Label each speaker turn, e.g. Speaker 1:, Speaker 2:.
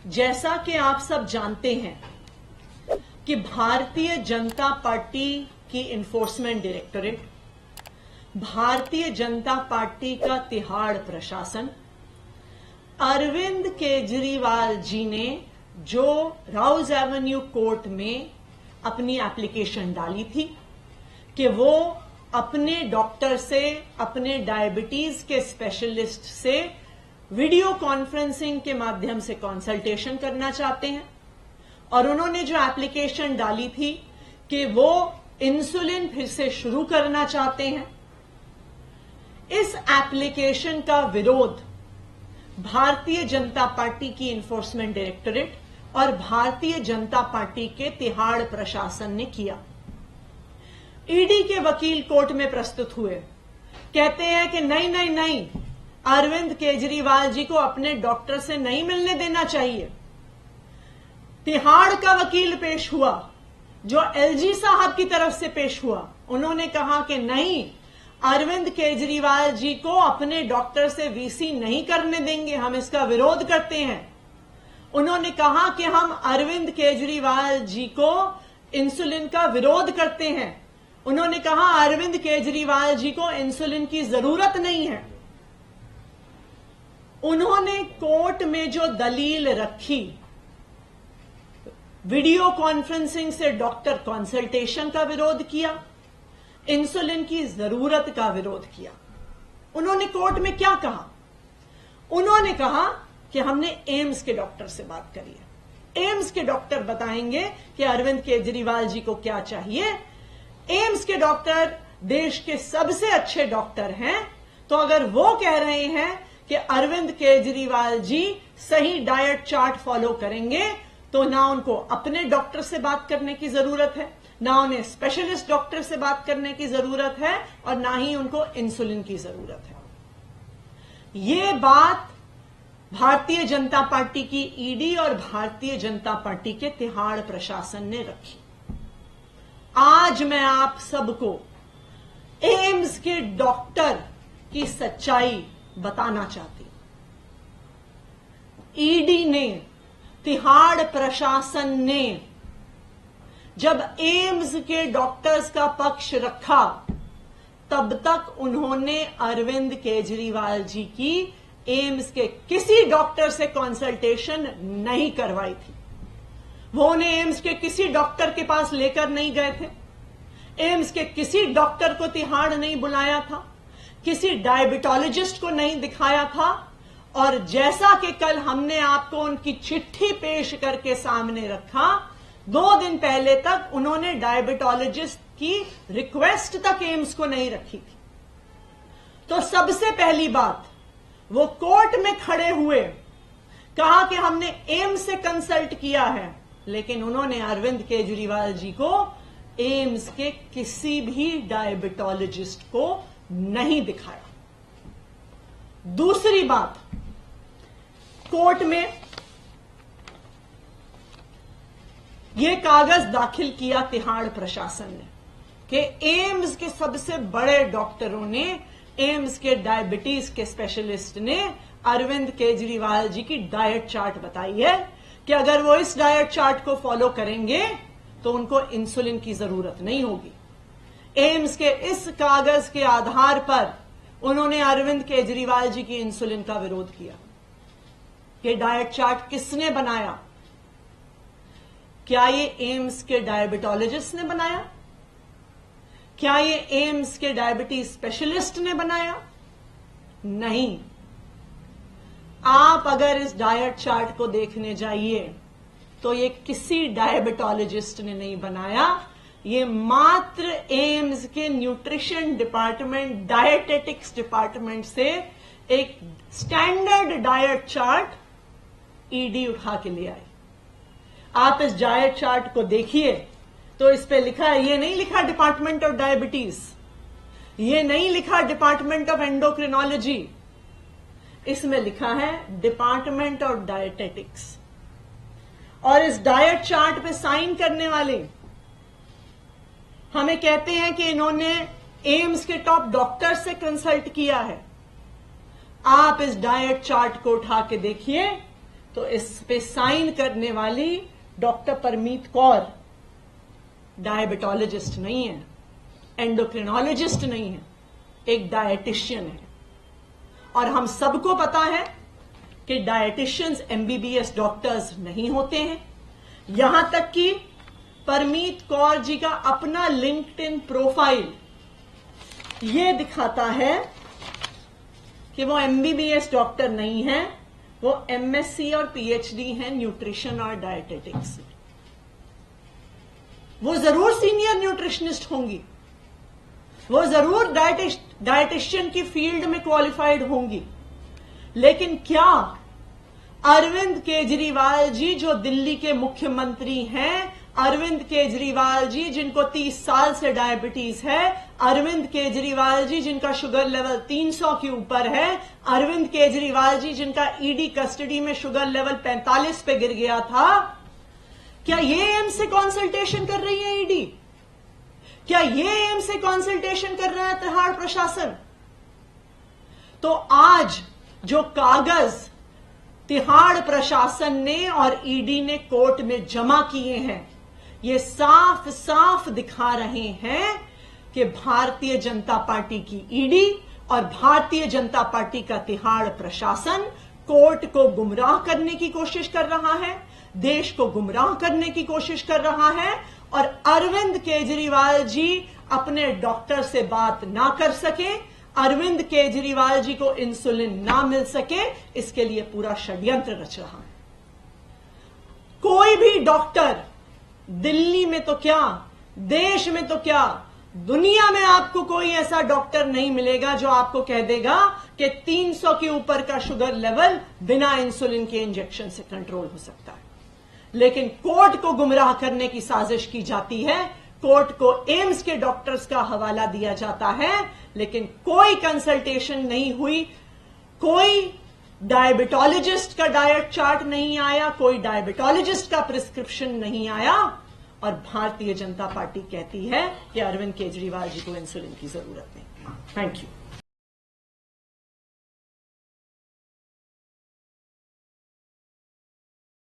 Speaker 1: जैसा कि आप सब जानते हैं कि भारतीय जनता पार्टी की enforcement directorate, Bharatiya Janata party का तिहाड़ प्रशासन, अरविंद केजरीवाल जी ने जो राउज एवेन्यू कोर्ट में अपनी एप्लीकेशन डाली थी कि वो अपने डॉक्टर से, अपने डायबिटीज के स्पेशलिस्ट से वीडियो कॉन्फ्रेंसिंग के माध्यम से कंसल्टेशन करना चाहते हैं, और उन्होंने जो एप्लीकेशन डाली थी कि वो इंसुलिन फिर से शुरू करना चाहते हैं, इस एप्लीकेशन का विरोध भारतीय जनता पार्टी की इन्फोर्समेंट डायरेक्टोरेट और भारतीय जनता पार्टी के तिहाड़ प्रशासन ने किया। ईडी के वकील कोर्ट में प्रस्तुत हुए, कहते हैं कि नहीं नहीं नहीं, अरविंद केजरीवाल जी को अपने डॉक्टर से नहीं मिलने देना चाहिए। तिहाड़ का वकील पेश हुआ जो एलजी साहब की तरफ से पेश हुआ, उन्होंने कहा कि नहीं, अरविंद केजरीवाल जी को अपने डॉक्टर से वीसी नहीं करने देंगे, हम इसका विरोध करते हैं। उन्होंने कहा कि हम अरविंद केजरीवाल जी को इंसुलिन का विरोध करते हैं। उन्होंने कहा अरविंद केजरीवाल जी को इंसुलिन की जरूरत नहीं है। उन्होंने कोर्ट में जो दलील रखी, वीडियो कॉन्फ्रेंसिंग से डॉक्टर कंसल्टेशन का विरोध किया, इंसुलिन की जरूरत का विरोध किया। उन्होंने कोर्ट में क्या कहा? उन्होंने कहा कि हमने एम्स के डॉक्टर से बात करी है, एम्स के डॉक्टर बताएंगे कि अरविंद केजरीवाल जी को क्या चाहिए। एम्स के डॉक्टर देश के सबसे अच्छे डॉक्टर हैं, तो अगर वो कह रहे हैं कि अरविंद केजरीवाल जी सही डाइट चार्ट फॉलो करेंगे, तो ना उनको अपने डॉक्टर से बात करने की जरूरत है, ना उन्हें स्पेशलिस्ट डॉक्टर से बात करने की जरूरत है, और ना ही उनको इंसुलिन की जरूरत है। ये बात भारतीय जनता पार्टी की ईडी और भारतीय जनता पार्टी के तिहाड़ प्रशासन ने रखी। आज मैं आप सबको एम्स के डॉक्टर की सच्चाई बताना चाहती हूं। ईडी ने, तिहाड़ प्रशासन ने जब एम्स के डॉक्टर्स का पक्ष रखा, तब तक उन्होंने अरविंद केजरीवाल जी की एम्स के किसी डॉक्टर से कंसल्टेशन नहीं करवाई थी। वो उन्हें एम्स के किसी डॉक्टर के पास लेकर नहीं गए थे, एम्स के किसी डॉक्टर को तिहाड़ नहीं बुलाया था, किसी डायबिटोलॉजिस्ट को नहीं दिखाया था, और जैसा कि कल हमने आपको उनकी चिट्ठी पेश करके सामने रखा, 2 दिन पहले तक उन्होंने डायबिटोलॉजिस्ट की रिक्वेस्ट तक एम्स को नहीं रखी थी। तो सबसे पहली बात, वो कोर्ट में खड़े हुए कहा कि हमने एम्स से कंसल्ट किया है, लेकिन उन्होंने अरविंद केजरीवाल जी को एम्स के किसी भी डायबिटोलॉजिस्ट को नहीं दिखाया। दूसरी बात, कोर्ट में यह कागज दाखिल किया तिहाड़ प्रशासन ने कि एम्स के सबसे बड़े डॉक्टरों ने, एम्स के डायबिटीज के स्पेशलिस्ट ने अरविंद केजरीवाल जी की डाइट चार्ट बताई है कि अगर वो इस डाइट चार्ट को फॉलो करेंगे तो उनको इंसुलिन की जरूरत नहीं होगी। एम्स के इस कागज के आधार पर उन्होंने अरविंद केजरीवाल जी की इंसुलिन का विरोध किया। ये डाइट चार्ट किसने बनाया? क्या ये एम्स के डायबिटोलॉजिस्ट ने बनाया? क्या ये एम्स के डायबिटीज स्पेशलिस्ट ने बनाया? नहीं। आप अगर इस डाइट चार्ट को देखने जाइए तो ये किसी डायबिटोलॉजिस्ट ने नहीं बनाया, ये मात्र एम्स के न्यूट्रिशन डिपार्टमेंट, डायटेटिक्स डिपार्टमेंट से एक स्टैंडर्ड डाइट चार्ट ईडी उठा के ले आई। आप इस डाइट चार्ट को देखिए तो इस पे लिखा है, ये नहीं लिखा डिपार्टमेंट ऑफ डायबिटीज, ये नहीं लिखा डिपार्टमेंट ऑफ एंडोक्रिनोलॉजी, इसमें लिखा है डिपार्टमेंट ऑफ डायटेटिक्स। और इस डाइट चार्ट पे साइन करने वाले हमें कहते हैं कि इन्होंने एम्स के टॉप डॉक्टर से कंसल्ट किया है। आप इस डाइट चार्ट को उठा के देखिए तो इस पे साइन करने वाली डॉक्टर परमीत कौर डायबिटोलॉजिस्ट नहीं है, एंडोक्रिनोलॉजिस्ट नहीं है, एक डायटिशियन है। और हम सबको पता है कि डायटिशियंस एमबीबीएस डॉक्टर्स नहीं होते हैं। यहां तक कि परमीत कौर जी का अपना लिंक्डइन प्रोफाइल ये दिखाता है कि वो एमबीबीएस डॉक्टर नहीं है, वो एमएससी और पीएचडी है न्यूट्रिशन और डायटेटिक्स। वो जरूर सीनियर न्यूट्रिशनिस्ट होंगी, वो जरूर डायटिशियन की फील्ड में क्वालिफाइड होंगी, लेकिन क्या अरविंद केजरीवाल जी जो दिल्ली के मुख्यमंत्री हैं, अरविंद केजरीवाल जी जिनको 30 साल से डायबिटीज है, अरविंद केजरीवाल जी जिनका शुगर लेवल 300 के ऊपर है, अरविंद केजरीवाल जी जिनका ईडी कस्टडी में शुगर लेवल 45 पे गिर गया था, क्या ये एम्स से कंसल्टेशन कर रही है ईडी? क्या ये एम्स से कंसल्टेशन कर रहा है तिहाड़ प्रशासन? तो आज जो कागज तिहाड़ प्रशासन ने और ईडी ने कोर्ट में जमा किए हैं, ये साफ साफ दिखा रहे हैं कि भारतीय जनता पार्टी की ईडी और भारतीय जनता पार्टी का तिहाड़ प्रशासन कोर्ट को गुमराह करने की कोशिश कर रहा है, देश को गुमराह करने की कोशिश कर रहा है, और अरविंद केजरीवाल जी अपने डॉक्टर से बात ना कर सके, अरविंद केजरीवाल जी को इंसुलिन ना मिल सके, इसके लिए पूरा षड्यंत्र रच रहा है। कोई भी डॉक्टर दिल्ली में तो क्या, देश में तो क्या, दुनिया में आपको कोई ऐसा डॉक्टर नहीं मिलेगा जो आपको कह देगा कि 300 के ऊपर का शुगर लेवल बिना इंसुलिन के इंजेक्शन से कंट्रोल हो सकता है। लेकिन कोर्ट को गुमराह करने की साजिश की जाती है, कोर्ट को एम्स के डॉक्टर्स का हवाला दिया जाता है, लेकिन कोई कंसल्टेशन नहीं हुई, कोई डायबिटोलॉजिस्ट का डाइट चार्ट नहीं आया, कोई डायबिटोलॉजिस्ट का प्रिस्क्रिप्शन नहीं आया, और भारतीय जनता पार्टी कहती है कि अरविंद केजरीवाल जी को इंसुलिन की जरूरत नहीं। Thank you.